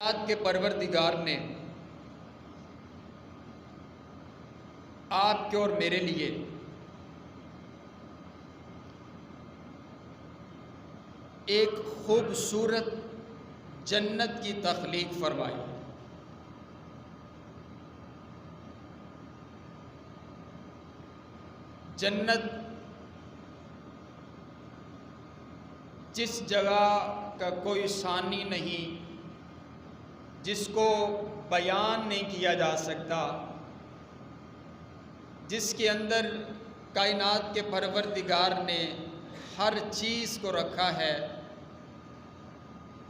کائنات کے پروردگار نے آپ کے اور میرے لیے ایک خوبصورت جنت کی تخلیق فرمائی۔ جنت جس جگہ کا کوئی ثانی نہیں، جس کو بیان نہیں کیا جا سکتا، جس کے اندر کائنات کے پروردگار نے ہر چیز کو رکھا ہے،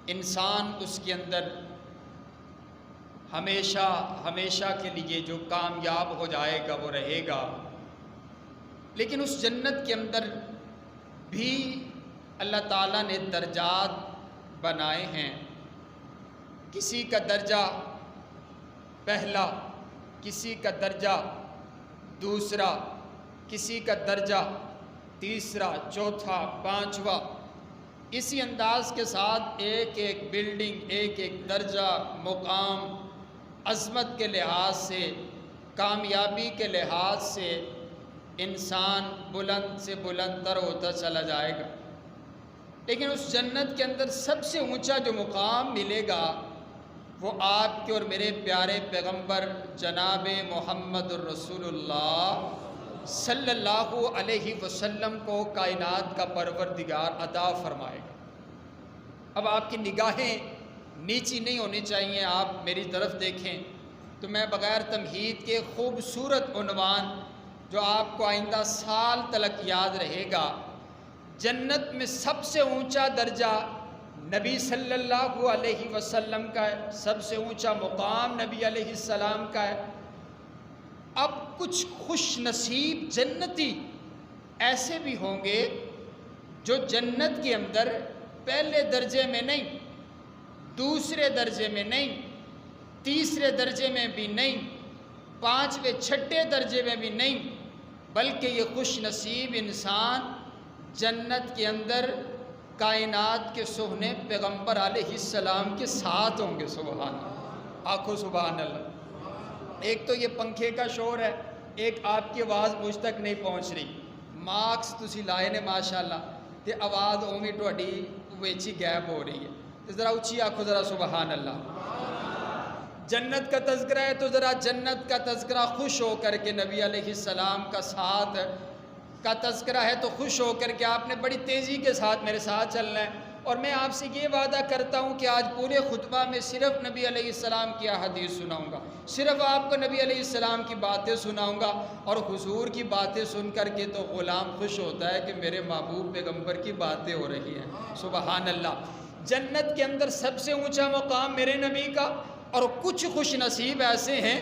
انسان اس کے اندر ہمیشہ کے لیے جو کامیاب ہو جائے گا وہ رہے گا۔ لیکن اس جنت کے اندر بھی اللہ تعالیٰ نے درجات بنائے ہیں۔ کسی کا درجہ پہلا، کسی کا درجہ دوسرا، کسی کا درجہ تیسرا، چوتھا، پانچواں، اسی انداز کے ساتھ ایک ایک بلڈنگ، ایک ایک درجہ، مقام، عظمت کے لحاظ سے، کامیابی کے لحاظ سے انسان بلند سے بلند تر ہوتا چلا جائے گا۔ لیکن اس جنت کے اندر سب سے اونچا جو مقام ملے گا وہ آپ کے اور میرے پیارے پیغمبر جناب محمد الرسول اللہ صلی اللہ علیہ وسلم کو کائنات کا پروردگار عطا فرمائے گا۔ اب آپ کی نگاہیں نیچی نہیں ہونی چاہیے، آپ میری طرف دیکھیں تو میں بغیر تمہید کے خوبصورت عنوان جو آپ کو آئندہ سال تلک یاد رہے گا، جنت میں سب سے اونچا درجہ نبی صلی اللہ علیہ وسلم کا ہے، سب سے اونچا مقام نبی علیہ السلام کا ہے۔ اب کچھ خوش نصیب جنتی ایسے بھی ہوں گے جو جنت کے اندر پہلے درجے میں نہیں، دوسرے درجے میں نہیں، تیسرے درجے میں بھی نہیں، پانچویں چھٹے درجے میں بھی نہیں، بلکہ یہ خوش نصیب انسان جنت کے اندر کائنات کے سہنے پیغمبر علیہ السلام کے ساتھ ہوں گے۔ سبحان اللہ، آنکھوں سبحان اللہ۔ ایک تو یہ پنکھے کا شور ہے، ایک آپ کی آواز مجھ تک نہیں پہنچ رہی، مارکس تسی لائے نے ماشاءاللہ تے آواز اوویں تہاڈی وچ غائب ہو رہی ہے، تے ذرا اچھی آکھو ذرا سبحان اللہ۔ جنت کا تذکرہ ہے تو ذرا جنت کا تذکرہ خوش ہو کر کے، نبی علیہ السلام کا ساتھ کا تذکرہ ہے تو خوش ہو کر کے آپ نے بڑی تیزی کے ساتھ میرے ساتھ چلنا ہے۔ اور میں آپ سے یہ وعدہ کرتا ہوں کہ آج پورے خطبہ میں صرف نبی علیہ السلام کی احادیث سناؤں گا، صرف آپ کو نبی علیہ السلام کی باتیں سناؤں گا، اور حضور کی باتیں سن کر کے تو غلام خوش ہوتا ہے کہ میرے محبوب پیغمبر کی باتیں ہو رہی ہیں۔ سبحان اللہ۔ جنت کے اندر سب سے اونچا مقام میرے نبی کا، اور کچھ خوش نصیب ایسے ہیں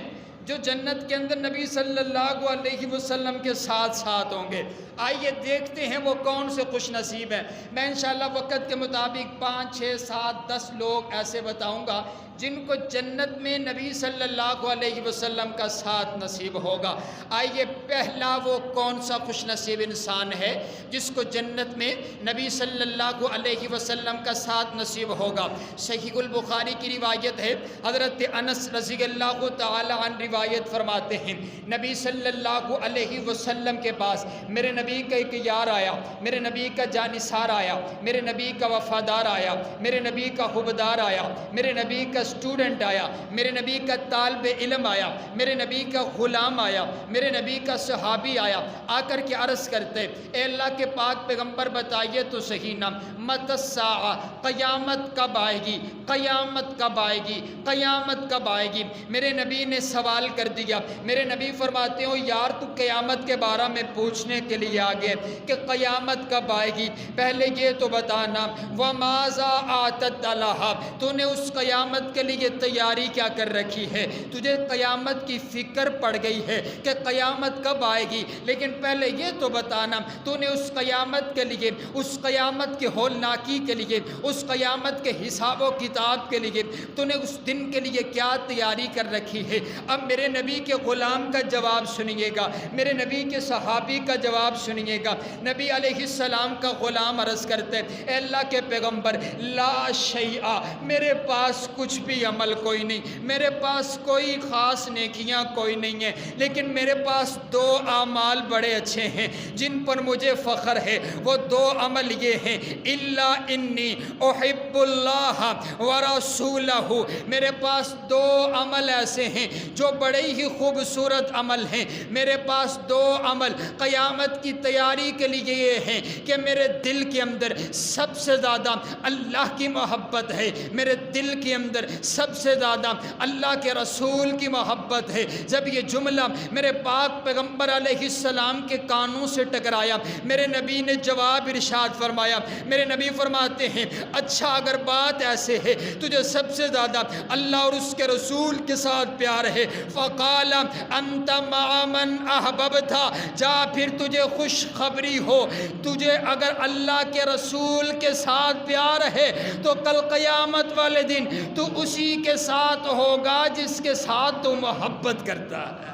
جو جنت کے اندر نبی صلی اللہ علیہ وسلم کے ساتھ ہوں گے۔ آئیے دیکھتے ہیں وہ کون سے خوش نصیب ہیں۔ میں انشاءاللہ وقت کے مطابق 5، 6، 7، 10 لوگ ایسے بتاؤں گا جن کو جنت میں نبی صلی اللہ علیہ وسلم کا ساتھ نصیب ہوگا۔ آئیے پہلا وہ کون سا خوش نصیب انسان ہے جس کو جنت میں نبی صلی اللہ علیہ وسلم کا ساتھ نصیب ہوگا۔ صحیح البخاری کی روایت ہے، حضرت انس رضی اللہ تعالی عنہ روایت فرماتے ہیں، نبی صلی اللہ علیہ وسلم کے پاس میرے نبی کا ایک یار آیا، میرے نبی کا جانثار آیا، میرے نبی کا وفادار آیا، میرے نبی کا حبدار آیا، میرے نبی کا اسٹوڈنٹ آیا، میرے نبی کا طالب علم آیا، میرے نبی کا غلام آیا، میرے نبی کا صحابی آیا، آ کر کے عرض کرتے، اے اللہ کے پاک پیغمبر بتائیے تو صحیح نا، متی الساعہ، قیامت کب آئے گی، قیامت کب آئے گی، قیامت کب آئے گی۔ میرے نبی نے سوال کر دیا، میرے نبی فرماتے ہو یار تو قیامت کے بارے میں پوچھنے کے لیے آگے کہ قیامت کب آئے گی، پہلے یہ تو بتانا وَمَاذَا أَعْتَدْتَ لَهَا، تو نے اس قیامت کے لیے تیاری کیا کر رکھی ہے، تجھے قیامت کی فکر پڑ گئی ہے کہ قیامت کب آئے گی، لیکن پہلے یہ تو بتانا تو نے اس قیامت کے لیے، اس قیامت کے ہولناکی کے لیے، اس قیامت کے حساب و کتاب کے لیے تو نے اس دن کے لیے کیا تیاری کر رکھی ہے۔ اب میرے نبی کے غلام کا جواب سنیے گا، میرے نبی کے صحابی کا جواب سنیے گا۔ نبی علیہ السلام کا غلام عرض کرتے اے اللہ کے پیغمبر، لا شیء، میرے پاس کچھ بھی عمل کوئی نہیں، میرے پاس کوئی خاص نیکیاں کوئی نہیں ہیں، لیکن میرے پاس 2 اعمال بڑے اچھے ہیں جن پر مجھے فخر ہے۔ وہ 2 عمل یہ ہیں، الا انی احب اللہ ورسولہ، میرے پاس 2 عمل ایسے ہیں جو بڑے ہی خوبصورت عمل ہیں۔ میرے پاس 2 عمل قیامت کی تیاری کے لیے یہ ہیں کہ میرے دل کے اندر سب سے زیادہ اللہ کی محبت ہے، میرے دل کے اندر سب سے زیادہ اللہ کے رسول کی محبت ہے۔ جب یہ جملہ میرے پاک پیغمبر علیہ السلام کے کانوں سے ٹکرایا، میرے نبی نے جواب ارشاد فرمایا، میرے نبی فرماتے ہیں اچھا اگر بات ایسے ہے تجھے سب سے زیادہ اللہ اور اس کے رسول کے ساتھ پیار ہے، فقال انت مع من احببت، جا پھر تجھے خوشخبری ہو، تجھے اگر اللہ کے رسول کے ساتھ پیار ہے تو کل قیامت والے دن تو اسی کے ساتھ ہوگا جس کے ساتھ تو محبت کرتا ہے۔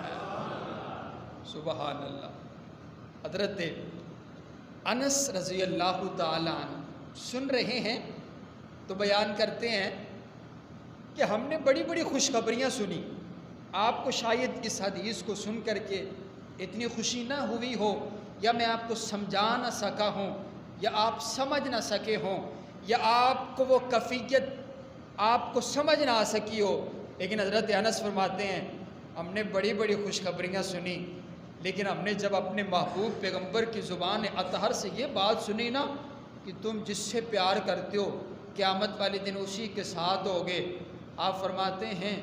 سبحان اللہ۔ حضرت انس رضی اللہ تعالیٰ عنہ سن رہے ہیں تو بیان کرتے ہیں کہ ہم نے بڑی بڑی خوشخبریاں سنی، آپ کو شاید اس حدیث کو سن کر کے اتنی خوشی نہ ہوئی ہو، یا میں آپ کو سمجھا نہ سکا ہوں، یا آپ سمجھ نہ سکے ہوں، یا آپ کو وہ کیفیت آپ کو سمجھ نہ آ سکی ہو، لیکن حضرت انس فرماتے ہیں ہم نے بڑی بڑی خوشخبریاں سنی، لیکن ہم نے جب اپنے محبوب پیغمبر کی زبان اطہر سے یہ بات سنی نا کہ تم جس سے پیار کرتے ہو قیامت والے دن اسی کے ساتھ ہوگے، آپ فرماتے ہیں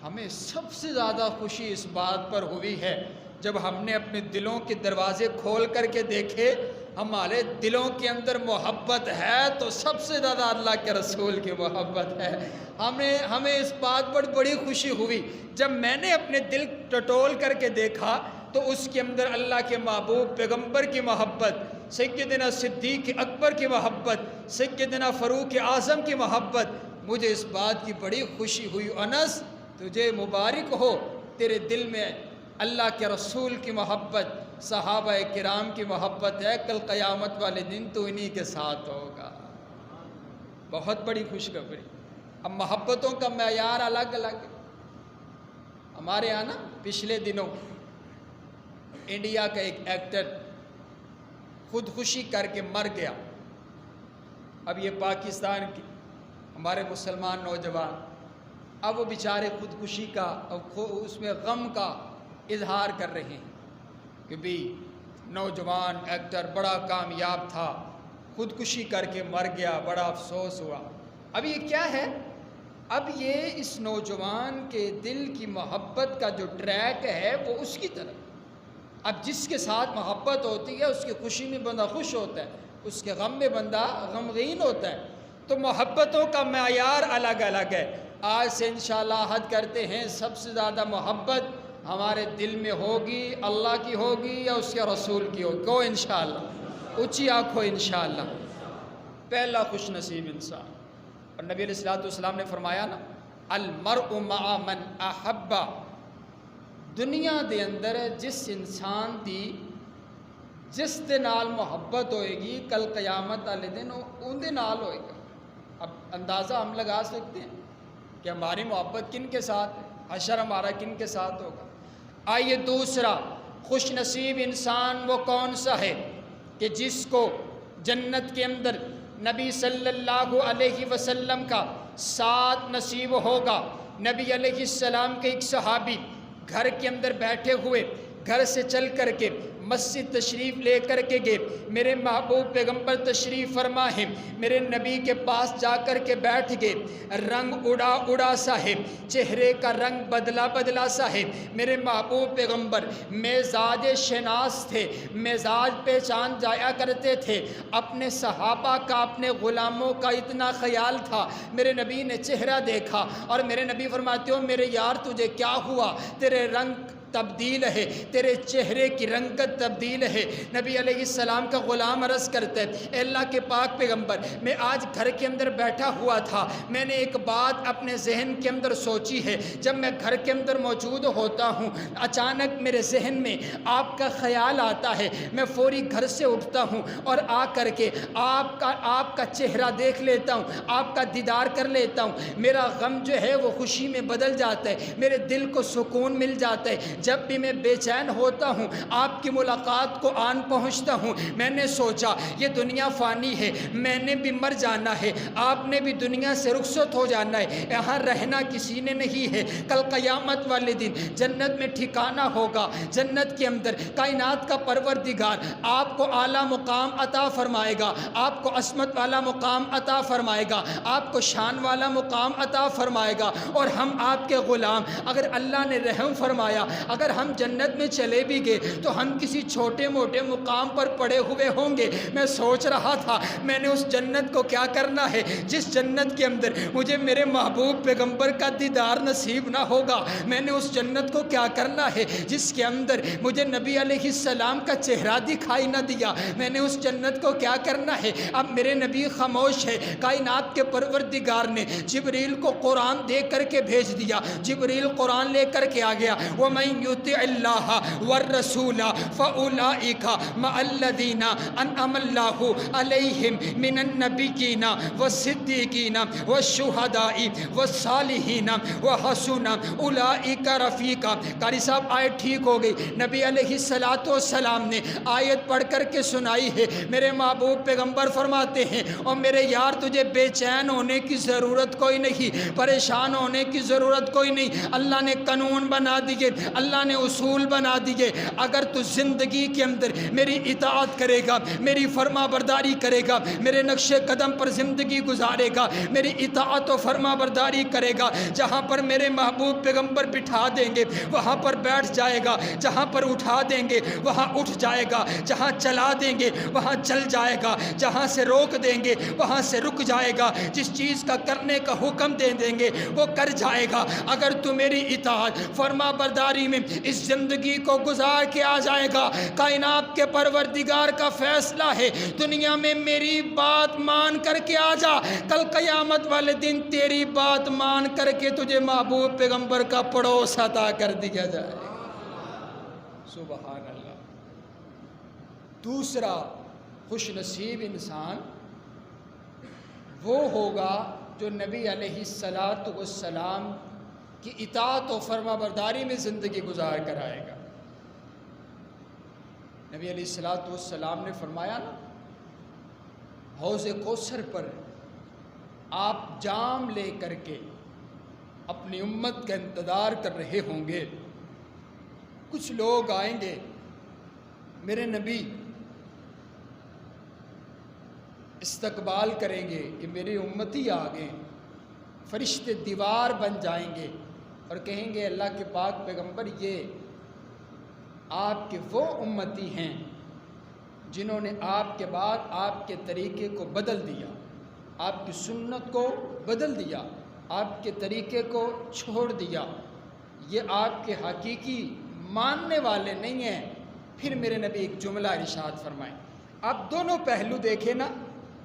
ہمیں سب سے زیادہ خوشی اس بات پر ہوئی ہے جب ہم نے اپنے دلوں کے دروازے کھول کر کے دیکھے، ہمارے دلوں کے اندر محبت ہے تو سب سے زیادہ اللہ کے رسول کی محبت ہے۔ ہمیں اس بات پر بڑی خوشی ہوئی جب میں نے اپنے دل ٹٹول کر کے دیکھا تو اس کے اندر اللہ کے محبوب پیغمبر کی محبت، سیدنا صدیق اکبر کی محبت، سیدنا فاروق اعظم کی محبت، مجھے اس بات کی بڑی خوشی ہوئی۔ انس تجھے مبارک ہو، تیرے دل میں اللہ کے رسول کی محبت، صحابہ کرام کی محبت ہے، کل قیامت والے دن تو انہی کے ساتھ ہوگا۔ بہت بڑی خوشخبری۔ اب محبتوں کا معیار الگ الگ ہے۔ ہمارے یہاں نا پچھلے دنوں انڈیا کا ایک ایکٹر خودکشی کر کے مر گیا۔ اب یہ پاکستان کے ہمارے مسلمان نوجوان اب وہ بیچارے خودکشی کا اس میں غم کا اظہار کر رہے ہیں کہ بھی نوجوان ایکٹر بڑا کامیاب تھا، خودکشی کر کے مر گیا، بڑا افسوس ہوا۔ اب یہ کیا ہے؟ اب یہ اس نوجوان کے دل کی محبت کا جو ٹریک ہے وہ اس کی طرف، اب جس کے ساتھ محبت ہوتی ہے اس کی خوشی میں بندہ خوش ہوتا ہے، اس کے غم میں بندہ غمگین ہوتا ہے۔ تو محبتوں کا معیار الگ الگ ہے۔ آج سے انشاءاللہ عہد کرتے ہیں سب سے زیادہ محبت ہمارے دل میں ہوگی، اللہ کی ہوگی یا اس کے رسول کی ہوگی؟ کو انشاءاللہ اونچی آنکھوں انشاءاللہ۔ پہلا خوش نصیب انسان، اور نبی علیہ السلام نے فرمایا نا المرء مع من احب، دنیا دے اندر جس انسان دی جس دے نال محبت ہوئے گی کل قیامت والے دن ان دے نال ہوئے گا۔ اب اندازہ ہم لگا سکتے ہیں کہ ہماری محبت کن کے ساتھ ہے، حشر ہمارا کن کے ساتھ ہوگا۔ آئیے دوسرا خوش نصیب انسان وہ کون سا ہے کہ جس کو جنت کے اندر نبی صلی اللہ علیہ وسلم کا ساتھ نصیب ہوگا۔ نبی علیہ السلام کے ایک صحابی گھر کے اندر بیٹھے ہوئے گھر سے چل کر کے مسجد تشریف لے کر کے گئے، میرے محبوب پیغمبر تشریف فرما ہے، میرے نبی کے پاس جا کر کے بیٹھ گئے، رنگ اڑا اڑا سا ہے، چہرے کا رنگ بدلا بدلا سا ہے، میرے محبوب پیغمبر مزاج شناس تھے، مزاج پہچان جایا کرتے تھے، اپنے صحابہ کا اپنے غلاموں کا اتنا خیال تھا۔ میرے نبی نے چہرہ دیکھا اور میرے نبی فرماتے ہو میرے یار تجھے کیا ہوا، تیرے رنگ تبدیل ہے، تیرے چہرے کی رنگت تبدیل ہے۔ نبی علیہ السلام کا غلام عرض کرتا ہے، اے اللہ کے پاک پیغمبر، میں آج گھر کے اندر بیٹھا ہوا تھا، میں نے ایک بات اپنے ذہن کے اندر سوچی ہے۔ جب میں گھر کے اندر موجود ہوتا ہوں، اچانک میرے ذہن میں آپ کا خیال آتا ہے، میں فوری گھر سے اٹھتا ہوں اور آ کر کے آپ کا چہرہ دیکھ لیتا ہوں، آپ کا دیدار کر لیتا ہوں۔ میرا غم جو ہے وہ خوشی میں بدل جاتا ہے، میرے دل کو سکون مل جاتا ہے۔ جب بھی میں بے چین ہوتا ہوں، آپ کی ملاقات کو آن پہنچتا ہوں۔ میں نے سوچا یہ دنیا فانی ہے، میں نے بھی مر جانا ہے، آپ نے بھی دنیا سے رخصت ہو جانا ہے، یہاں رہنا کسی نے نہیں ہے۔ کل قیامت والے دن جنت میں ٹھکانہ ہوگا، جنت کے اندر کائنات کا پروردگار آپ کو اعلیٰ مقام عطا فرمائے گا، آپ کو عظمت والا مقام عطا فرمائے گا، آپ کو شان والا مقام عطا فرمائے گا، اور ہم آپ کے غلام، اگر اللہ نے رحم فرمایا، اگر ہم جنت میں چلے بھی گئے تو ہم کسی چھوٹے موٹے مقام پر پڑے ہوئے ہوں گے۔ میں سوچ رہا تھا میں نے اس جنت کو کیا کرنا ہے جس جنت کے اندر مجھے میرے محبوب پیغمبر کا دیدار نصیب نہ ہوگا، میں نے اس جنت کو کیا کرنا ہے جس کے اندر مجھے نبی علیہ السلام کا چہرہ دکھائی نہ دیا، میں نے اس جنت کو کیا کرنا ہے۔ اب میرے نبی خاموش ہے، کائنات کے پروردگار نے جبریل کو قرآن دے کر کے بھیج دیا، جبریل قرآن لے کر کے آ گیا۔ وَمَن يُطِعِ اللَّهَ وَالرَّسُولَ فَأُولَٰئِكَ مَعَ الَّذِينَ أَنْعَمَ اللَّهُ عَلَيْهِمْ مِنَ النَّبِيِّينَ وَالصِّدِّيقِينَ وَالشُّهَدَاءِ وَالصَّالِحِينَ وَحَسُنَ أُولَٰئِكَ رَفِيقًا۔ قاری صاحب آیت ٹھیک ہو گئی، نبی علیہ السلام نے آیت پڑھ کر کے سنائی ہے۔ میرے محبوب پیغمبر فرماتے ہیں، اور میرے یار تجھے بے چین ہونے کی ضرورت کوئی نہیں، پریشان ہونے کی ضرورت کوئی نہیں۔ اللہ نے قانون بنا دیے، اللہ نے اصول بنا دیے، اگر تو زندگی کے اندر میری اطاعت کرے گا، میری فرما برداری کرے گا، میرے نقش قدم پر زندگی گزارے گا، میری اطاعت و فرما برداری کرے گا، جہاں پر میرے محبوب پیغمبر بٹھا دیں گے وہاں پر بیٹھ جائے گا، جہاں پر اٹھا دیں گے وہاں اٹھ جائے گا، جہاں چلا دیں گے وہاں چل جائے گا، جہاں سے روک دیں گے وہاں سے رک جائے گا، جس چیز کا کرنے کا حکم دے دیں گے وہ کر جائے گا۔ اگر تو میری اطاعت فرما برداری میں اس زندگی کو گزار کے آ جائے گا، کائنات کے پروردگار کا فیصلہ ہے، دنیا میں میری بات مان کر کے آ جا، کل قیامت والے دن تیری بات مان کر کے تجھے محبوب پیغمبر کا پڑوس عطا کر دیا جائے۔ سبحان اللہ۔ دوسرا خوش نصیب انسان وہ ہوگا جو نبی علیہ السلام کی اطاعت و فرما برداری میں زندگی گزار کر آئے گا۔ نبی علیہ السلام نے فرمایا نا، حوض کوثر پر آپ جام لے کر کے اپنی امت کا انتظار کر رہے ہوں گے، کچھ لوگ آئیں گے، میرے نبی استقبال کریں گے کہ میری امتی آ گئے، فرشتے دیوار بن جائیں گے اور کہیں گے اللہ کے پاک پیغمبر یہ آپ کے وہ امتی ہیں جنہوں نے آپ کے بعد آپ کے طریقے کو بدل دیا، آپ کی سنت کو بدل دیا، آپ کے طریقے کو چھوڑ دیا، یہ آپ کے حقیقی ماننے والے نہیں ہیں۔ پھر میرے نبی ایک جملہ ارشاد فرمائیں۔ آپ دونوں پہلو دیکھیں نا،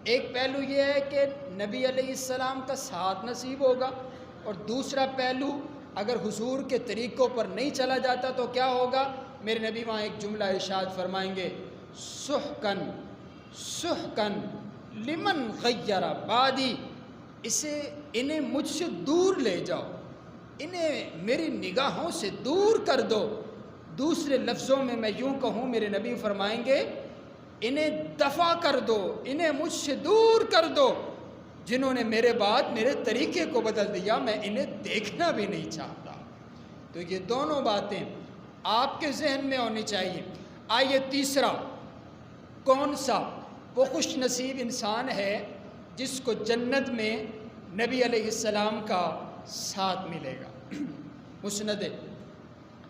ایک پہلو یہ ہے کہ نبی علیہ السلام کا ساتھ نصیب ہوگا، اور دوسرا پہلو اگر حضور کے طریقوں پر نہیں چلا جاتا تو کیا ہوگا؟ میرے نبی وہاں ایک جملہ ارشاد فرمائیں گے، سحقن سحقن لمن غیر بعدی، انہیں مجھ سے دور لے جاؤ، انہیں میری نگاہوں سے دور کر دو۔ دوسرے لفظوں میں میں یوں کہوں، میرے نبی فرمائیں گے انہیں دفع کر دو، انہیں مجھ سے دور کر دو، جنہوں نے میرے بعد میرے طریقے کو بدل دیا، میں انہیں دیکھنا بھی نہیں چاہتا۔ تو یہ دونوں باتیں آپ کے ذہن میں ہونی چاہیے۔ آئیے تیسرا، کون سا وہ خوش نصیب انسان ہے جس کو جنت میں نبی علیہ السلام کا ساتھ ملے گا؟ مسند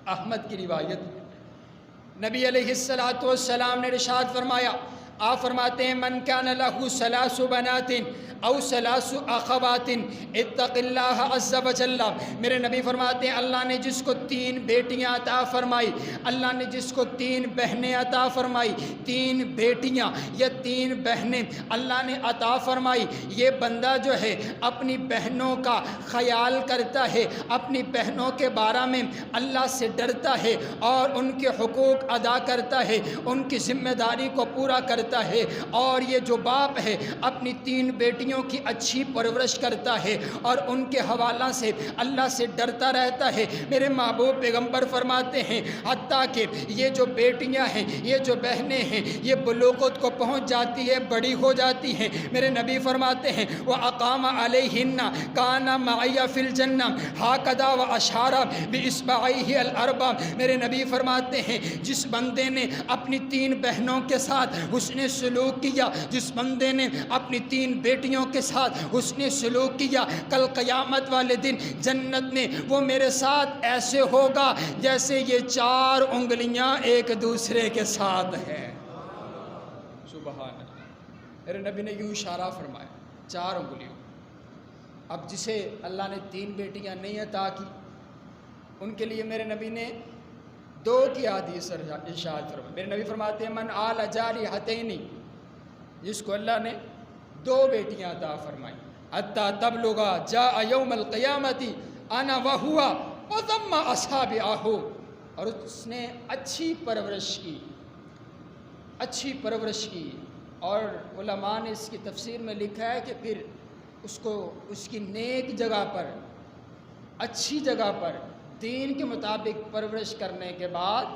احمد کی روایت، نبی علیہ السلام نے ارشاد فرمایا، آپ فرماتے ہیں من کان لہ ثلاث بنات او ثلاث اخوات اتق اللہ عز وجل، میرے نبی فرماتے ہیں اللہ نے جس کو 3 بیٹیاں عطا فرمائی، اللہ نے جس کو 3 بہنیں عطا فرمائی، 3 بیٹیاں یا 3 بہنیں اللہ نے عطا فرمائی، یہ بندہ جو ہے اپنی بہنوں کا خیال کرتا ہے، اپنی بہنوں کے بارے میں اللہ سے ڈرتا ہے اور ان کے حقوق ادا کرتا ہے، ان کی ذمہ داری کو پورا کرتا ہے، اور یہ جو باپ ہے اپنی 3 بیٹیوں کی اچھی پرورش کرتا ہے اور ان کے حوالہ سے اللہ سے ڈرتا رہتا ہے، میرے محبوب پیغمبر فرماتے ہیں حتیٰ کہ یہ جو بیٹیاں ہیں، یہ جو بہنیں ہیں، یہ بلوغت کو پہنچ جاتی ہے، بڑی ہو جاتی ہیں، میرے نبی فرماتے ہیں وَأَقَامَ عَلَيْهِنَّ كَانَ مَعِيَ فِي الْجَنَّةِ هَكَذَا وَأَشَارَ بِإِصْبَعَيْهِ الْأَرْبَعِ، میرے نبی فرماتے ہیں جس بندے نے اپنی 3 بہنوں کے ساتھ حسن سلوک کیا، جس بندے نے اپنی 3 بیٹیوں کے ساتھ حسن سلوک کیا، کل قیامت والے دن جنت میں وہ میرے ساتھ ایسے ہوگا جیسے یہ 4 انگلیاں ایک دوسرے کے ساتھ ہیں۔ سبحان اللہ، میرے نبی نے یوں اشارہ فرمایا 4 انگلیوں۔ اب جسے اللہ نے 3 بیٹیاں نہیں عطا کی، ان کے لیے میرے نبی نے 2 کی حدیث ارشاد فرمایا، میرے نبی فرماتے ہیں من آل جاریتین، جس کو اللہ نے 2 بیٹیاں عطا فرمائی، حتی تبلغ جاء یوم القیامت انا وہوا وضم اصابعہ، اور اس نے اچھی پرورش کی، اچھی پرورش کی، اور علماء نے اس کی تفسیر میں لکھا ہے کہ پھر اس کو اس کی نیک جگہ پر، اچھی جگہ پر دین کے مطابق پرورش کرنے کے بعد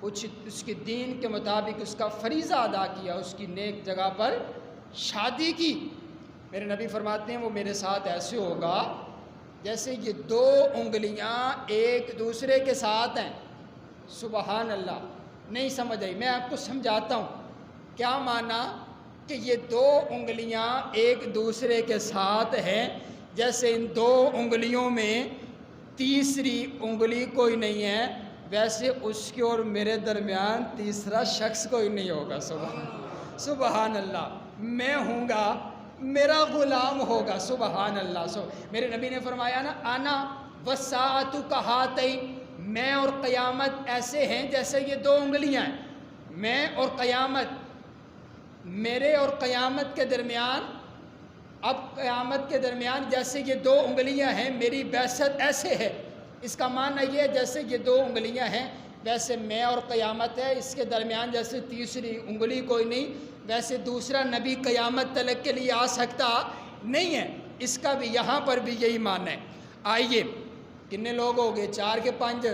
اس کے دین کے مطابق اس کا فریضہ ادا کیا، اس کی نیک جگہ پر شادی کی، میرے نبی فرماتے ہیں وہ میرے ساتھ ایسے ہوگا جیسے یہ 2 انگلیاں ایک دوسرے کے ساتھ ہیں۔ سبحان اللہ، نہیں سمجھ آئی، میں آپ کو سمجھاتا ہوں کیا معنی کہ یہ 2 انگلیاں ایک دوسرے کے ساتھ ہیں، جیسے ان 2 انگلیوں میں تیسری انگلی کوئی نہیں ہے، ویسے اس کے اور میرے درمیان تیسرا شخص کوئی نہیں ہوگا۔ سبحان اللہ، میں ہوں گا، میرا غلام ہوگا۔ سبحان اللہ، میرے نبی نے فرمایا نا انا والساعۃ کہاتین، میں اور قیامت ایسے ہیں جیسے یہ 2 انگلیاں ہیں، میں اور قیامت، میرے اور قیامت کے درمیان، اب قیامت کے درمیان جیسے یہ 2 انگلیاں ہیں، میری بعثت ایسے ہے، اس کا معنی یہ ہے جیسے یہ 2 انگلیاں ہیں ویسے میں اور قیامت ہے، اس کے درمیان جیسے تیسری انگلی کوئی نہیں، ویسے دوسرا نبی قیامت تلک کے لیے آ سکتا نہیں ہے، اس کا بھی یہاں پر بھی یہی معنی ہے۔ آئیے کتنے لوگ ہو گئے؟ 4 کے 5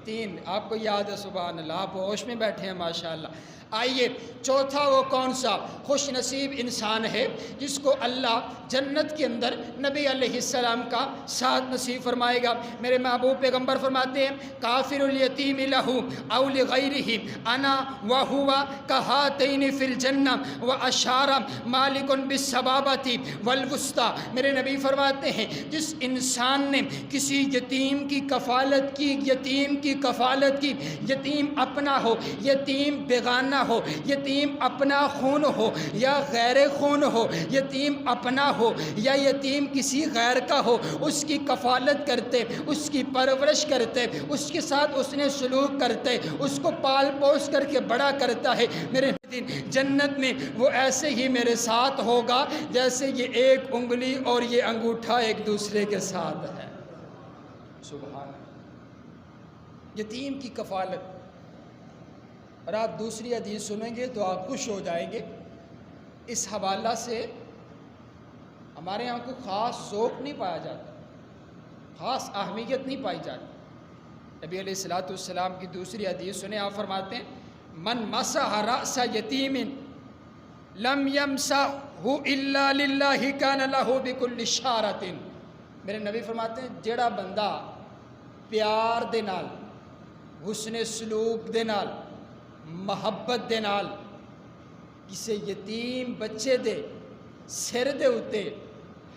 3، آپ کو یاد ہے؟ سبحان اللہ، آپ ہوش میں بیٹھے ہیں ماشاءاللہ۔ آئیے چوتھا وہ کون سا خوش نصیب انسان ہے جس کو اللہ جنت کے اندر نبی علیہ السلام کا ساتھ نصیب فرمائے گا۔ میرے محبوب پیغمبر فرماتے ہیں کافر الیتیم لہ او لغیرہ انا وہوا کہاتین فی الجنہ واشار مالک بالسبابۃ والوسطی، میرے نبی فرماتے ہیں جس انسان نے کسی یتیم کی کفالت کی، یتیم کی کفالت کی، یتیم اپنا ہو، یتیم بیگانہ ہو، یتیم اپنا خون ہو یا غیر خون ہو، یتیم اپنا ہو یا یتیم کسی غیر کا ہو، اس کی کفالت کرتے، اس کی پرورش کرتے، اس کے ساتھ اس نے سلوک کرتے، اس کو پال پوس کر کے بڑا کرتا ہے، میرے دن جنت میں وہ ایسے ہی میرے ساتھ ہوگا جیسے یہ 1 انگلی اور یہ انگوٹھا ایک دوسرے کے ساتھ ہے۔ سبحان اللہ، یتیم کی کفالت۔ اور آپ دوسری حدیث سنیں گے تو آپ خوش ہو جائیں گے، اس حوالہ سے ہمارے یہاں کوئی خاص ذوق نہیں پایا جاتا، خاص اہمیت نہیں پائی جاتی۔ نبی علیہ السلام کی دوسری حدیث سنیں، آپ فرماتے ہیں من مسح رأس یتیم لم یمسح الا للہ کان لہ بکل شارۃ، میرے نبی فرماتے ہیں جیڑا بندہ پیار دے نال، حسن سلوک دے نال، محبت دے نال کسی یتیم بچے دے سر دے اتے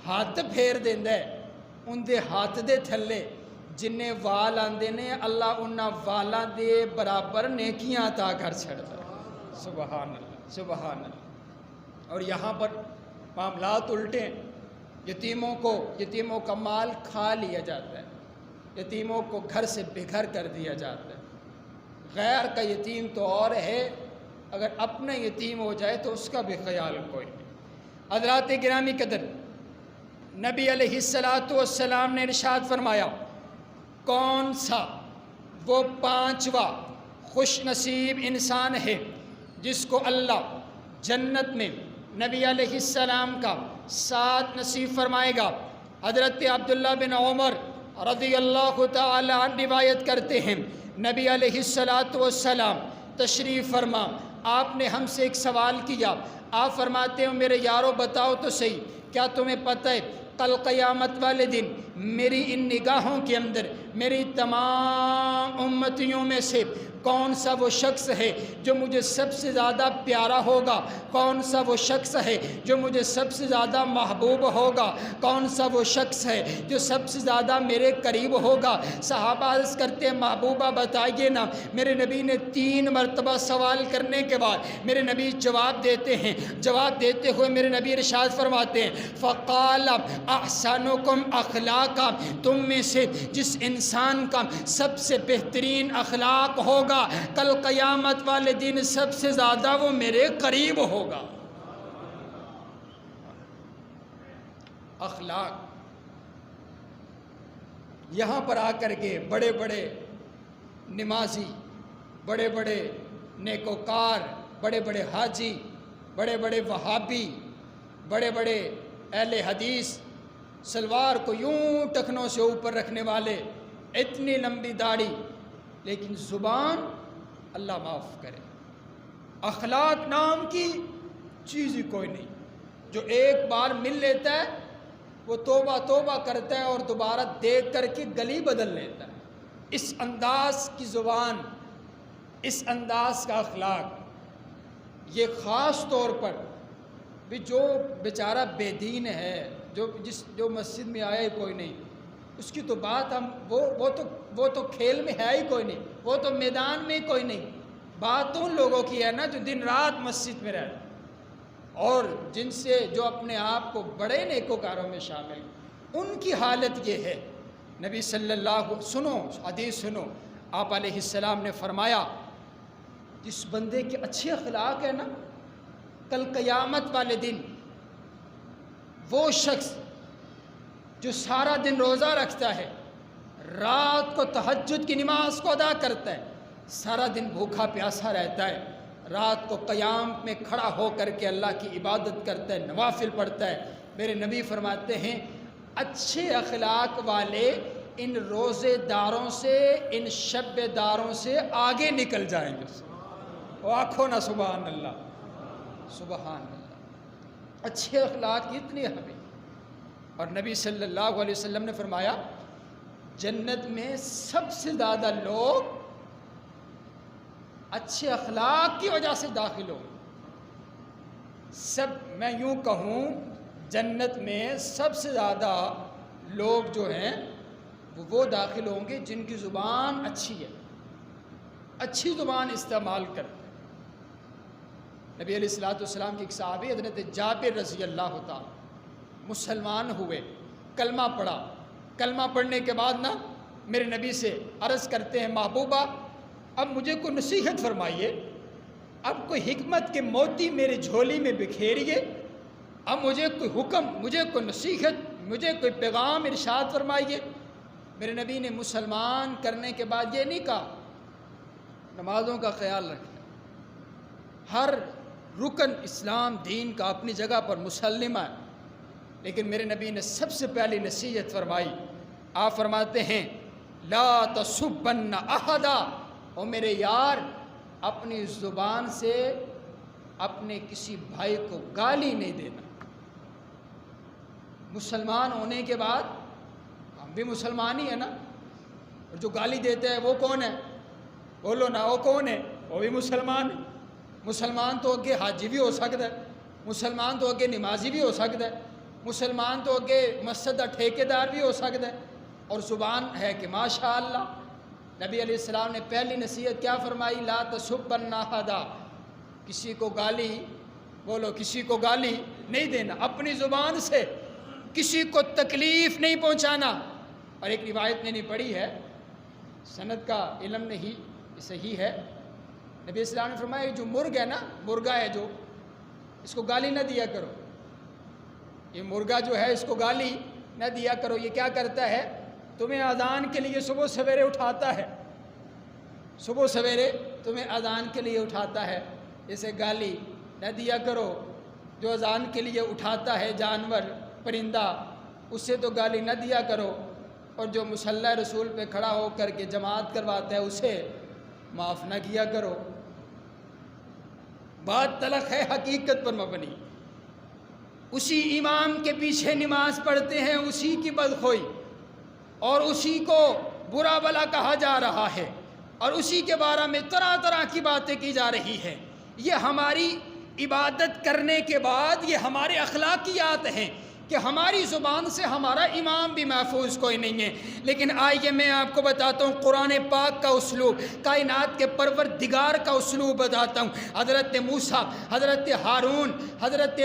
ہاتھ پھیر دیندا ہے، ان دے ہاتھ دے تھلے جنہیں وال آندے نے اللہ انہاں والاں دے برابر نیکیاں عطا کر چھڑدا ہے۔ سبحان اللہ سبحان اللہ۔ اور یہاں پر معاملات الٹے ہیں، یتیموں کا مال کھا لیا جاتا ہے، یتیموں کو گھر سے بے گھر کر دیا جاتا ہے۔ غیر کا یتیم تو اور ہے، اگر اپنا یتیم ہو جائے تو اس کا بھی خیال کوئی نہیں۔ حضرات گرامی قدر، نبی علیہ السلام نے ارشاد فرمایا، کون سا وہ پانچواں خوش نصیب انسان ہے جس کو اللہ جنت میں نبی علیہ السلام کا ساتھ نصیب فرمائے گا؟ حضرت عبداللہ بن عمر رضی اللہ تعالی عنہ روایت کرتے ہیں، نبی علیہ السلام تشریف فرما، آپ نے ہم سے ایک سوال کیا، آپ فرماتے ہیں میرے یارو بتاؤ تو صحیح، کیا تمہیں پتہ ہے کل قیامت والے دن میری ان نگاہوں کے اندر میری تمام امتیوں میں سے کون سا وہ شخص ہے جو مجھے سب سے زیادہ پیارا ہوگا؟ کون سا وہ شخص ہے جو مجھے سب سے زیادہ محبوب ہوگا؟ کون سا وہ شخص ہے جو سب سے زیادہ میرے قریب ہوگا؟ صحابہ عرض کرتے ہیں محبوبہ بتائیے نا۔ میرے نبی نے 3 مرتبہ سوال کرنے کے بعد میرے نبی جواب دیتے ہیں، جواب دیتے ہوئے میرے نبی ارشاد فرماتے ہیں، فقال احسنکم اخلاقا، تم میں سے جس انسان کا سب سے بہترین اخلاق ہوگا کل قیامت والے دن سب سے زیادہ وہ میرے قریب ہوگا۔ اخلاق، یہاں پر آ کر کے بڑے بڑے نمازی، بڑے بڑے نیکوکار، بڑے بڑے حاجی، بڑے بڑے وہابی، بڑے بڑے اہل حدیث، سلوار کو یوں ٹخنوں سے اوپر رکھنے والے، اتنی لمبی داڑھی، لیکن زبان اللہ معاف کرے، اخلاق نام کی چیز ہی کوئی نہیں۔ جو ایک بار مل لیتا ہے وہ توبہ توبہ کرتا ہے اور دوبارہ دیکھ کر کے گلی بدل لیتا ہے۔ اس انداز کی زبان، اس انداز کا اخلاق، یہ خاص طور پر بھی جو بیچارہ بے دین ہے، جو مسجد میں آیا ہی کوئی نہیں، اس کی تو بات ہم وہ تو کھیل میں ہے ہی کوئی نہیں، وہ تو میدان میں کوئی نہیں۔ بات تو ان لوگوں کی ہے نا جو دن رات مسجد میں رہتے اور جن سے جو اپنے آپ کو بڑے نیکوکاروں میں شامل، ان کی حالت یہ ہے۔ نبی صلی اللہ سنو حدیث سنو، آپ علیہ السلام نے فرمایا، جس بندے کے اچھے اخلاق ہے نا، کل قیامت والے دن وہ شخص جو سارا دن روزہ رکھتا ہے، رات کو تہجد کی نماز کو ادا کرتا ہے، سارا دن بھوکا پیاسا رہتا ہے، رات کو قیام میں کھڑا ہو کر کے اللہ کی عبادت کرتا ہے، نوافل پڑھتا ہے، میرے نبی فرماتے ہیں اچھے اخلاق والے ان روزے داروں سے، ان شب داروں سے آگے نکل جائیں گے۔ وہ آنکھوں نا سبحان اللہ سبحان اللہ، اچھے اخلاق کی اتنی اہمیت۔ اور نبی صلی اللہ علیہ وسلم نے فرمایا جنت میں سب سے زیادہ لوگ اچھے اخلاق کی وجہ سے داخل ہوں۔ میں یوں کہوں جنت میں سب سے زیادہ لوگ جو ہیں وہ داخل ہوں گے جن کی زبان اچھی ہے، اچھی زبان استعمال کرتے ہیں۔ نبی علیہ السلام کی ایک صحابی حضرت جابر رضی اللہ تعالی مسلمان ہوئے، کلمہ پڑھا، کلمہ پڑھنے کے بعد نا میرے نبی سے عرض کرتے ہیں محبوبہ اب مجھے کوئی نصیحت فرمائیے، اب کوئی حکمت کے موتی میرے جھولی میں بکھیریے، اب مجھے کوئی حکم، مجھے کوئی نصیحت، مجھے کوئی پیغام ارشاد فرمائیے۔ میرے نبی نے مسلمان کرنے کے بعد یہ نہیں کہا نمازوں کا خیال رکھنا، ہر رکن اسلام دین کا اپنی جگہ پر مسلم ہے، لیکن میرے نبی نے سب سے پہلی نصیحت فرمائی، آپ فرماتے ہیں لا تسبن احدا، او میرے یار اپنی زبان سے اپنے کسی بھائی کو گالی نہیں دینا۔ مسلمان ہونے کے بعد ہم بھی مسلمان ہی ہیں نا، اور جو گالی دیتا ہے وہ کون ہے؟ بولو نا، وہ کون ہے؟ وہ بھی مسلمان ہے۔ مسلمان تو اگے حاجی بھی ہو سکتا ہے، مسلمان تو اگے نمازی بھی ہو سکتا ہے، مسلمان تو اگے مسجد ٹھیکیدار بھی ہو سکتا ہے، اور زبان ہے کہ ماشاءاللہ۔ نبی علیہ السلام نے پہلی نصیحت کیا فرمائی؟ لا تسبن احدا، کسی کو گالی بولو، کسی کو گالی نہیں دینا، اپنی زبان سے کسی کو تکلیف نہیں پہنچانا۔ اور ایک روایت میں نے پڑھی ہے، سند کا علم نہیں صحیح ہے، نبی اسلام نے فرمایا جو مرغ ہے نا، مرغا ہے جو، اس کو گالی نہ دیا کرو، یہ مرغا جو ہے اس کو گالی نہ دیا کرو، یہ کیا کرتا ہے تمہیں اذان کے لیے صبح سویرے اٹھاتا ہے، صبح سویرے تمہیں اذان کے لیے اٹھاتا ہے، اسے گالی نہ دیا کرو۔ جو اذان کے لیے اٹھاتا ہے جانور پرندہ، اسے تو گالی نہ دیا کرو، اور جو مصلی رسول پہ کھڑا ہو کر کے جماعت کرواتا ہے اسے معاف نہ کیا کرو۔ بات تلخ ہے، حقیقت پر مبنی۔ اسی امام کے پیچھے نماز پڑھتے ہیں، اسی کی بدخوئی اور اسی کو برا بلا کہا جا رہا ہے، اور اسی کے بارے میں طرح طرح کی باتیں کی جا رہی ہیں۔ یہ ہماری عبادت کرنے کے بعد یہ ہمارے اخلاقیات ہیں کہ ہماری زبان سے ہمارا امام بھی محفوظ کوئی نہیں ہے۔ لیکن آئیے میں آپ کو بتاتا ہوں قرآن پاک کا اسلوب، کائنات کے پروردگار کا اسلوب بتاتا ہوں۔ حضرت موسیٰ، حضرت ہارون، حضرت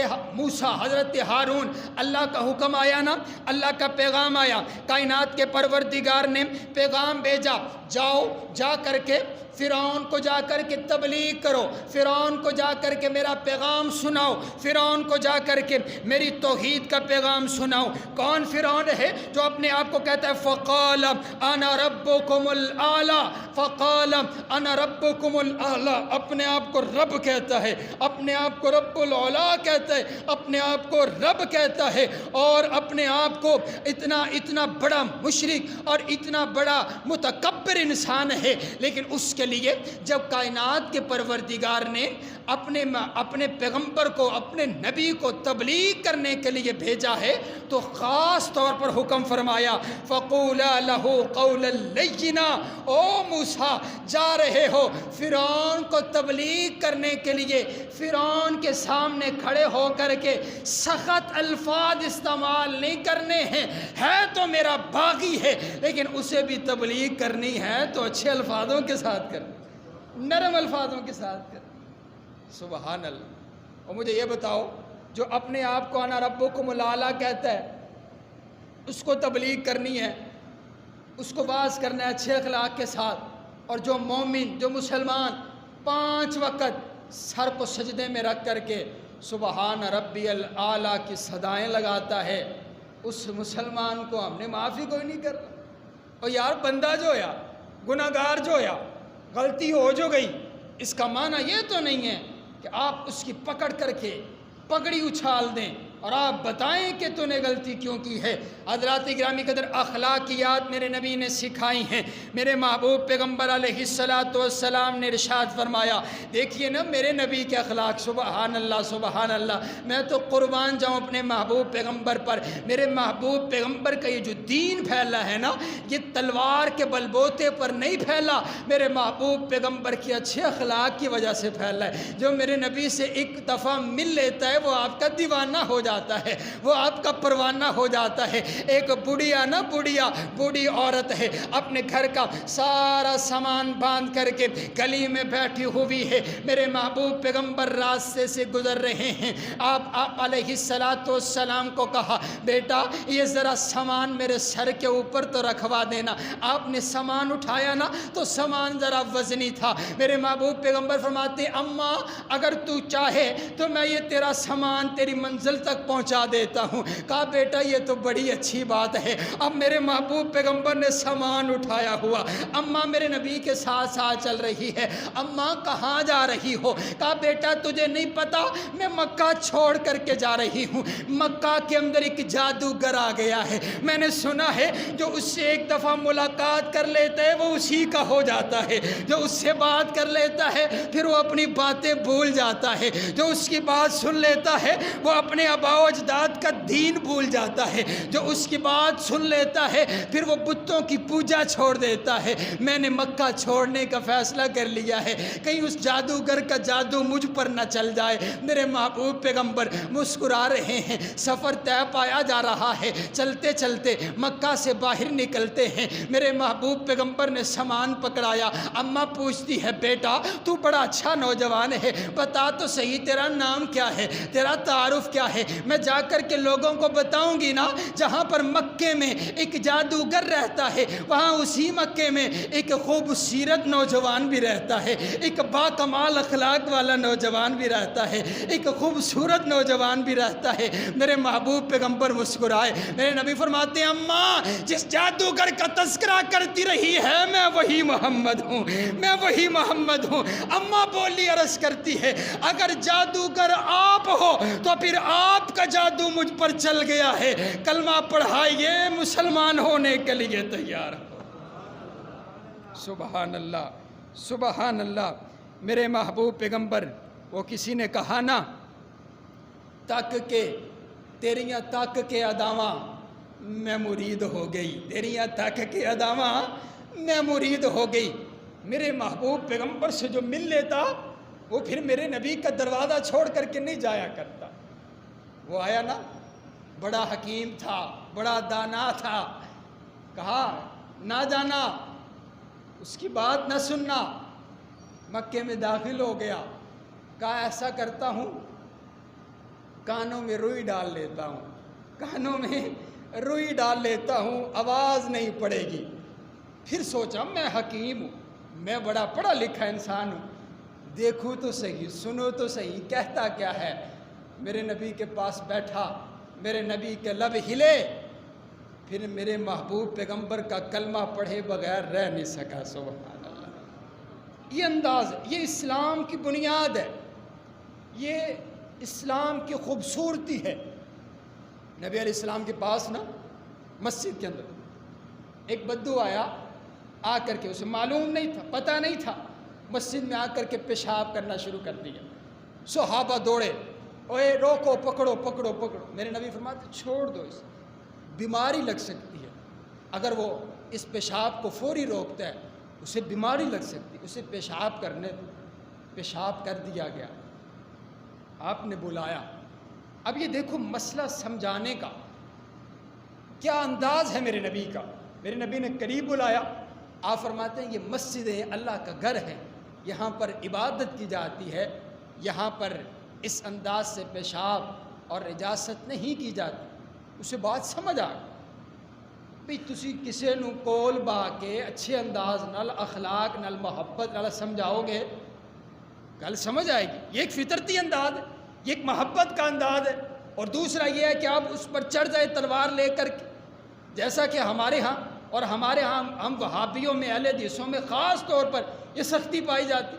ہارون، اللہ کا حکم آیا نا، اللہ کا پیغام آیا، کائنات کے پروردگار نے پیغام بھیجا، جاؤ جا کر کے فرعون کو جا کر کے تبلیغ کرو، فرعون کو جا کر کے میرا پیغام سناؤ، فرعون کو جا کر کے میری توحید کا پیغام سناؤ۔ کون فرعون ہے جو اپنے آپ کو کہتا ہے فقال انا ربکم الاعلی، فقال انا ربکم الاعلی، اپنے آپ کو رب کہتا ہے، اپنے آپ کو رب العلا کہتا ہے، اپنے آپ کو رب کہتا ہے، اور اپنے آپ کو اتنا بڑا مشرک اور اتنا بڑا متکبر انسان ہے۔ لیکن اس کے لیے جب کائنات کے پروردگار نے اپنے پیغمبر کو، اپنے نبی کو تبلیغ کرنے کے لیے بھیجا ہے تو خاص طور پر حکم فرمایا فَقُولَا لَهُ قَوْلًا لَيِّنًا، او موسیٰ جا رہے ہو فرعون کو تبلیغ کرنے کے لیے، فرعون کے سامنے کھڑے ہو کر کے سخت الفاظ استعمال نہیں کرنے ہیں، ہے تو میرا باغی ہے لیکن اسے بھی تبلیغ کرنی ہے تو اچھے الفاظوں کے ساتھ کر، نرم الفاظوں کے ساتھ کر۔ سبحان اللہ۔ اور مجھے یہ بتاؤ جو اپنے آپ کو انا ربکم الاعلی کہتا ہے، اس کو تبلیغ کرنی ہے، اس کو واعظ کرنا ہے اچھے اخلاق کے ساتھ، اور جو مومن، جو مسلمان 5 وقت سر کو سجدے میں رکھ کر کے سبحان ربی الاعلی کی صدائیں لگاتا ہے، اس مسلمان کو ہم نے معافی کوئی نہیں کر رہا۔ اور یار بندہ جو یا گناہ گار جو یا غلطی ہو جو گئی، اس کا معنی یہ تو نہیں ہے کہ آپ اس کی پکڑ کر کے پگڑی اچھال دیں اور آپ بتائیں کہ تو نے غلطی کیوں کی ہے۔ حضرات گرامی قدر اخلاقیات میرے نبی نے سکھائی ہیں۔ میرے محبوب پیغمبر علیہ السلام نے ارشاد فرمایا، دیکھیے نا میرے نبی کے اخلاق، سبحان اللہ سبحان اللہ، میں تو قربان جاؤں اپنے محبوب پیغمبر پر۔ میرے محبوب پیغمبر کا یہ جو دین پھیلا ہے نا، یہ تلوار کے بلبوتے پر نہیں پھیلا، میرے محبوب پیغمبر کے اچھے اخلاق کی وجہ سے پھیلا ہے۔ جو میرے نبی سے ایک دفعہ مل لیتا ہے وہ آپ کا دیوانہ ہو جاتا ہے، وہ آپ کا پروانہ ہو جاتا ہے۔ ایک بڑھیا نا بوڑھی عورت ہے، اپنے گھر کا سارا سامان باندھ کر کے گلی میں بیٹھی ہوئی ہے، میرے محبوب پیغمبر راستے سے گزر رہے ہیں، آپ علیہ السلام کو کہا بیٹا یہ ذرا سامان میرے سر کے اوپر تو رکھوا دینا۔ آپ نے سامان اٹھایا نا تو سامان ذرا وزنی تھا، میرے محبوب پیغمبر فرماتے اماں اگر تو چاہے تو میں یہ تیرا سامان تیری منزل تک پہنچا دیتا ہوں۔ کہا بیٹا یہ تو بڑی اچھی بات ہے۔ اب میرے محبوب پیغمبر نے سامان اٹھایا ہوا، اماں میرے نبی کے ساتھ چل رہی ہے۔ اماں کہاں جا رہی ہو؟ کہا بیٹا تجھے نہیں پتا میں مکہ چھوڑ کر کے جا رہی ہوں، مکہ کے اندر ایک جادوگر آ گیا ہے، میں نے سنا ہے جو اس سے ایک دفعہ ملاقات کر لیتا ہے وہ اسی کا ہو جاتا ہے، جو اس سے بات کر لیتا ہے پھر وہ اپنی باتیں بھول جاتا ہے، جو اس کی بات سن لیتا ہے وہ اپنے آباء و اجداد کا دین بھول جاتا ہے، جو اس کی بات سن لیتا ہے پھر وہ بتوں کی پوجا چھوڑ دیتا ہے۔ میں نے مکہ چھوڑنے کا فیصلہ کر لیا ہے، کہیں اس جادوگر کا جادو مجھ پر نہ چل جائے۔ میرے محبوب پیغمبر مسکرا رہے ہیں، سفر طے پایا جا رہا ہے۔ چلتے چلتے مکہ سے باہر نکلتے ہیں، میرے محبوب پیغمبر نے سامان پکڑایا۔ اماں پوچھتی ہے بیٹا تو بڑا اچھا نوجوان ہے، بتا تو صحیح تیرا نام کیا ہے، تیرا تعارف کیا ہے؟ میں جا کر کے لوگوں کو بتاؤں گی نا، جہاں پر مکے میں ایک جادوگر رہتا ہے وہاں اسی مکے میں ایک خوبصورت نوجوان بھی رہتا ہے، ایک با کمال اخلاق والا نوجوان بھی رہتا ہے، ایک خوبصورت نوجوان بھی رہتا ہے۔ میرے محبوب پیغمبر مسکرائے، میرے نبی فرماتے ہیں اماں جس جادوگر کا تذکرہ کرتی رہی ہے میں وہی محمد ہوں، میں وہی محمد ہوں۔ اماں بولی عرض کرتی ہے اگر جادوگر آپ ہو تو پھر آپ کا جادو مجھ پر چل گیا ہے، کلمہ پڑھائیے مسلمان ہونے کے لیے تیار ہو۔ سبحان اللہ، سبحان اللہ۔ میرے محبوب پیغمبر، وہ کسی نے کہا نا تک کے تیریاں تک کے اداواں میں مرید ہو گئی، تیریاں تک کے اداواں میں مرید ہو گئی۔ میرے محبوب پیغمبر سے جو مل لیتا وہ پھر میرے نبی کا دروازہ چھوڑ کر کے نہیں جایا کرتا۔ وہ آیا نا، بڑا حکیم تھا، بڑا دانا تھا، کہا نہ جانا، اس کی بات نہ سننا۔ مکے میں داخل ہو گیا، کہا ایسا کرتا ہوں کانوں میں روئی ڈال لیتا ہوں، کانوں میں روئی ڈال لیتا ہوں، آواز نہیں پڑے گی۔ پھر سوچا میں حکیم ہوں، میں بڑا پڑھا لکھا انسان ہوں، دیکھوں تو صحیح، سنو تو صحیح کہتا کیا ہے۔ میرے نبی کے پاس بیٹھا، میرے نبی کے لب ہلے، پھر میرے محبوب پیغمبر کا کلمہ پڑھے بغیر رہ نہیں سکا۔ سبحان اللہ۔ یہ انداز، یہ اسلام کی بنیاد ہے، یہ اسلام کی خوبصورتی ہے۔ نبی علیہ السلام کے پاس نا مسجد کے اندر ایک بدو آیا، آ کر کے اسے معلوم نہیں تھا، پتہ نہیں تھا، مسجد میں آ کر کے پیشاب کرنا شروع کر دیا۔ صحابہ دوڑے، اوے روکو، پکڑو پکڑو پکڑو۔ میرے نبی فرماتے چھوڑ دو، اسے بیماری لگ سکتی ہے، اگر وہ اس پیشاب کو فوری روکتا ہے اسے بیماری لگ سکتی ہے، اسے پیشاب کرنے دو۔ پیشاب کر دیا گیا، آپ نے بلایا۔ اب یہ دیکھو مسئلہ سمجھانے کا کیا انداز ہے میرے نبی کا۔ میرے نبی نے قریب بلایا، آپ فرماتے ہیں یہ مسجد ہے، اللہ کا گھر ہے، یہاں پر عبادت کی جاتی ہے، یہاں پر اس انداز سے پیشاب اور نجاست نہیں کی جاتی۔ اسے بات سمجھ آ گئی بھئی تسی کسے نو کول با کے اچھے انداز نال، اخلاق نال، محبت نال سمجھاؤ گے، گل سمجھ آئے گی۔ یہ ایک فطرتی انداز ہے، یہ ایک محبت کا انداز ہے۔ اور دوسرا یہ ہے کہ آپ اس پر چڑھ جائے تلوار لے کر کے، جیسا کہ ہمارے ہاں اور ہمارے ہاں ہم وہابیوں میں، اہل حدیثوں میں خاص طور پر یہ سختی پائی جاتی۔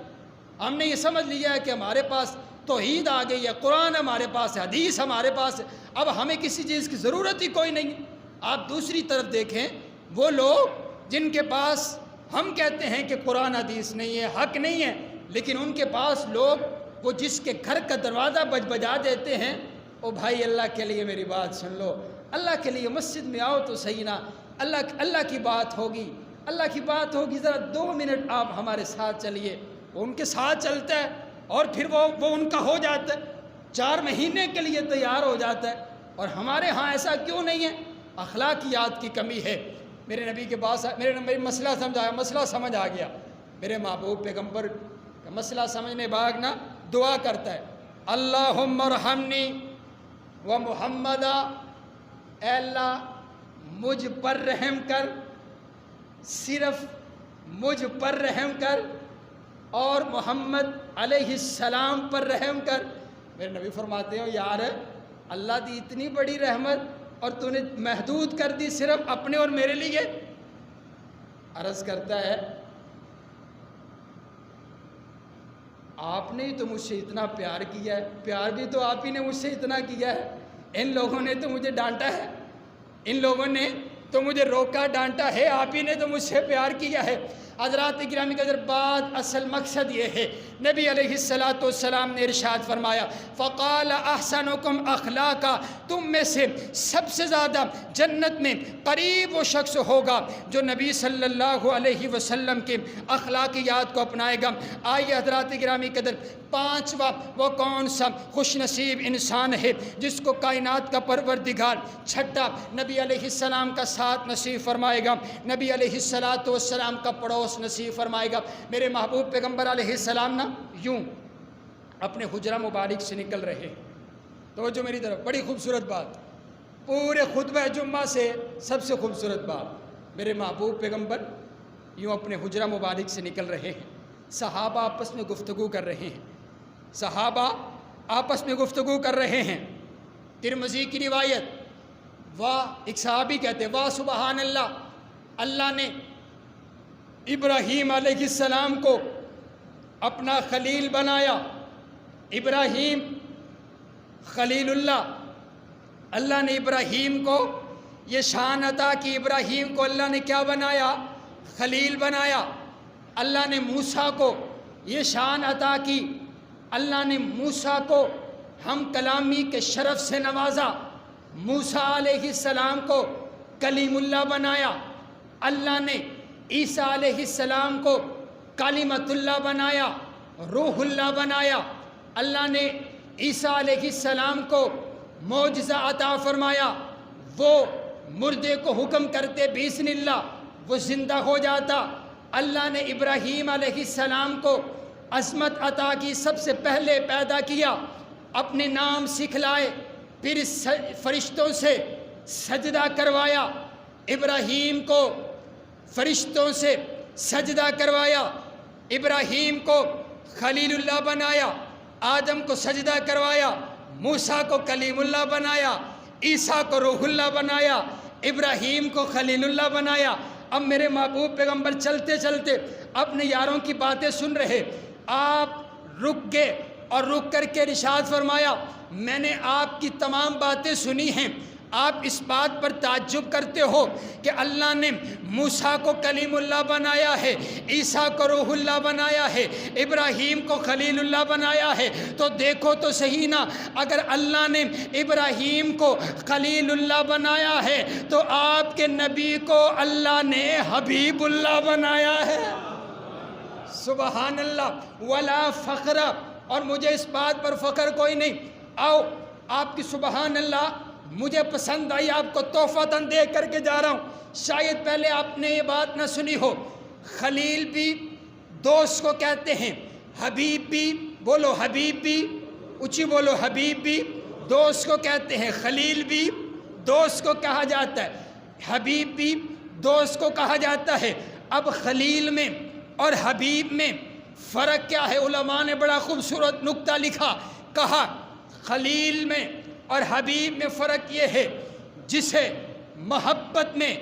ہم نے یہ سمجھ لیا ہے کہ ہمارے پاس توحید آ گئی ہے، قرآن ہمارے پاس ہے، حدیث ہمارے پاس ہے، اب ہمیں کسی چیز کی ضرورت ہی کوئی نہیں ہے۔ آپ دوسری طرف دیکھیں، وہ لوگ جن کے پاس ہم کہتے ہیں کہ قرآن حدیث نہیں ہے، حق نہیں ہے، لیکن ان کے پاس لوگ وہ جس کے گھر کا دروازہ بجا دیتے ہیں، او بھائی اللہ کے لیے میری بات سن لو، اللہ کے لیے مسجد میں آؤ تو صحیح نا، اللہ کی بات ہوگی، اللہ کی بات ہوگی، ذرا 2 منٹ آپ ہمارے ساتھ چلیے۔ وہ ان کے ساتھ چلتا ہے اور پھر وہ ان کا ہو جاتا ہے، 4 مہینے کے لیے تیار ہو جاتا ہے۔ اور ہمارے ہاں ایسا کیوں نہیں ہے؟ اخلاقیات کی کمی ہے۔ میرے نبی کے پاس میرے مسئلہ سمجھایا، مسئلہ سمجھ آ گیا۔ میرے محبوب پیغمبر کا مسئلہ سمجھنے بھاگنا دعا کرتا ہے، اللہم ارحمنی و محمدا، اے اللہ مجھ پر رحم کر، صرف مجھ پر رحم کر اور محمد علیہ السلام پر رحم کر۔ میرے نبی فرماتے ہیں یار اللہ دی اتنی بڑی رحمت اور تو نے محدود کر دی صرف اپنے اور میرے لیے۔ عرض کرتا ہے آپ نے تو مجھ سے اتنا پیار کیا ہے، پیار بھی تو آپ ہی نے مجھ سے اتنا کیا ہے، ان لوگوں نے تو مجھے ڈانٹا ہے، ان لوگوں نے تو مجھے روکا ڈانٹا ہے، آپ ہی نے تو مجھ سے پیار کیا ہے۔ حضرات گرامی قدر بات اصل مقصد یہ ہے، نبی علیہ السلام نے ارشاد فرمایا فقال احسنکم اخلاقا، تم میں سے سب سے زیادہ جنت میں قریب وہ شخص ہوگا جو نبی صلی اللہ علیہ وسلم کے اخلاقیات کو اپنائے گا۔ آئیے حضرات گرامی قدر پانچواں وہ کون سا خوش نصیب انسان ہے جس کو کائنات کا پروردگار چھٹا نبی علیہ السلام کا ساتھ نصیب فرمائے گا، نبی علیہ السلام کا پڑوس نصیب فرمائے گا۔ میرے محبوب پیغمبر علیہ السلام نا یوں اپنے حجرہ مبارک سے نکل رہے، توجہ میری طرف، بڑی خوبصورت بات، پورے خطبہ جمعہ سے سب سے خوبصورت بات، میرے محبوب پیغمبر یوں اپنے حجرہ مبارک سے نکل رہے ہیں، صحابہ آپس میں گفتگو کر رہے ہیں، صحابہ آپس میں گفتگو کر رہے ہیں۔ ترمذی کی روایت، واہ، ایک صحابی کہتے واہ سبحان اللہ، اللہ نے ابراہیم علیہ السلام کو اپنا خلیل بنایا، ابراہیم خلیل اللہ، اللہ نے ابراہیم کو یہ شان عطا کی، ابراہیم کو اللہ نے کیا بنایا؟ خلیل بنایا۔ اللہ نے موسیٰ کو یہ شان عطا کی، اللہ نے موسیٰ کو ہم کلامی کے شرف سے نوازا، موسیٰ علیہ السلام کو کلیم اللہ بنایا، اللہ نے عیسیٰ علیہ السلام کو کلمۃ اللہ بنایا، روح اللہ بنایا، اللہ نے عیسیٰ علیہ السلام کو معجزہ عطا فرمایا، وہ مردے کو حکم کرتے بِإِذْنِ اللہ وہ زندہ ہو جاتا، اللہ نے ابراہیم علیہ السلام کو عظمت عطا کی، سب سے پہلے پیدا کیا، اپنے نام سکھلائے، پھر فرشتوں سے سجدہ کروایا، ابراہیم کو فرشتوں سے سجدہ کروایا، ابراہیم کو خلیل اللہ بنایا، آدم کو سجدہ کروایا، موسیٰ کو کلیم اللہ بنایا، عیسیٰ کو روح اللہ بنایا، ابراہیم کو خلیل اللہ بنایا۔ اب میرے محبوب پیغمبر چلتے چلتے اپنے یاروں کی باتیں سن رہے، آپ رک گئے اور رک کر کے ارشاد فرمایا میں نے آپ کی تمام باتیں سنی ہیں، آپ اس بات پر تعجب کرتے ہو کہ اللہ نے موسیٰ کو کلیم اللہ بنایا ہے، عیسیٰ کو روح اللہ بنایا ہے، ابراہیم کو خلیل اللہ بنایا ہے، تو دیکھو تو صحیح نا، اگر اللہ نے ابراہیم کو خلیل اللہ بنایا ہے تو آپ کے نبی کو اللہ نے حبیب اللہ بنایا ہے۔ سبحان اللہ، ولا فخر، اور مجھے اس بات پر فخر کوئی نہیں۔ آؤ آپ کی سبحان اللہ مجھے پسند آئی، آپ کو تحفتاً دے کر کے جا رہا ہوں، شاید پہلے آپ نے یہ بات نہ سنی ہو، خلیل بھی دوست کو کہتے ہیں، حبیب بھی، بولو حبیب بھی، اونچی بولو، حبیب بھی دوست کو کہتے ہیں، خلیل بھی دوست کو کہا جاتا ہے، حبیب بھی دوست کو کہا جاتا ہے۔ اب خلیل میں اور حبیب میں فرق کیا ہے؟ علماء نے بڑا خوبصورت نکتہ لکھا، کہا خلیل میں اور حبیب میں فرق یہ ہے، جسے محبت میں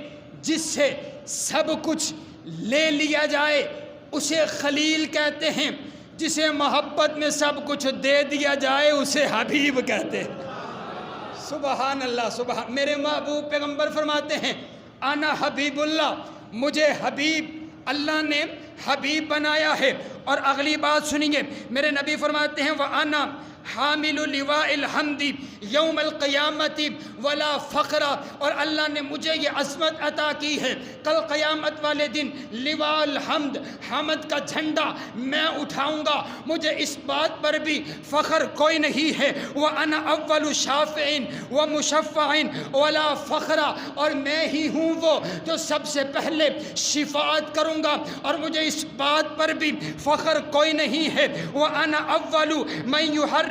جس سے سب کچھ لے لیا جائے اسے خلیل کہتے ہیں، جسے محبت میں سب کچھ دے دیا جائے اسے حبیب کہتے ہیں۔ سبحان اللہ، سبحان، میرے محبوب پیغمبر فرماتے ہیں انا حبیب اللہ، مجھے حبیب اللہ نے حبیب بنایا ہے۔ اور اگلی بات سنیے، میرے نبی فرماتے ہیں وَأَنَا حامل لواء الحمد یوم القیامت ولا فخر، اور اللہ نے مجھے یہ عظمت عطا کی ہے، کل قیامت والے دن لواء الحمد، حمد کا جھنڈا میں اٹھاؤں گا، مجھے اس بات پر بھی فخر کوئی نہیں ہے، وَأَنَا أَوَّلُ شَافِعٍ وَمُشَفَّعٍ وَلَا فَخْرَ، اور میں ہی ہوں وہ جو سب سے پہلے شفاعت کروں گا، اور مجھے اس بات پر بھی فخر کوئی نہیں ہے، وَأَنَا أَوَّلُ مَن يُحَرِّكُ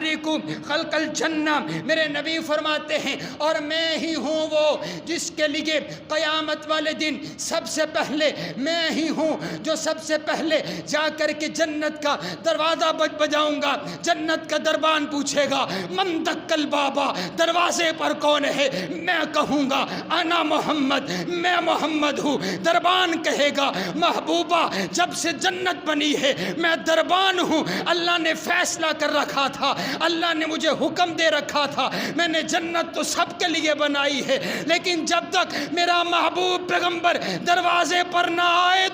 خلق الجنہ، میرے نبی فرماتے ہیں اور میں ہی ہوں وہ جس کے لیے قیامت والے دن سب سے پہلے میں ہی ہوں جو سب سے پہلے جا کر کے جنت کا دروازہ بجاؤں گا، جنت کا دربان پوچھے گا من دق البابا، دروازے پر کون ہے، میں کہوں گا انا محمد، میں محمد ہوں، دربان کہے گا محبوبہ جب سے جنت بنی ہے میں دربان ہوں، اللہ نے فیصلہ کر رکھا تھا، اللہ نے مجھے حکم دے رکھا تھا، میں نے جنت تو سب کے لیے بنائی ہے، لیکن جب تک میرا محبوب پیغمبر دروازے پر نہ آئے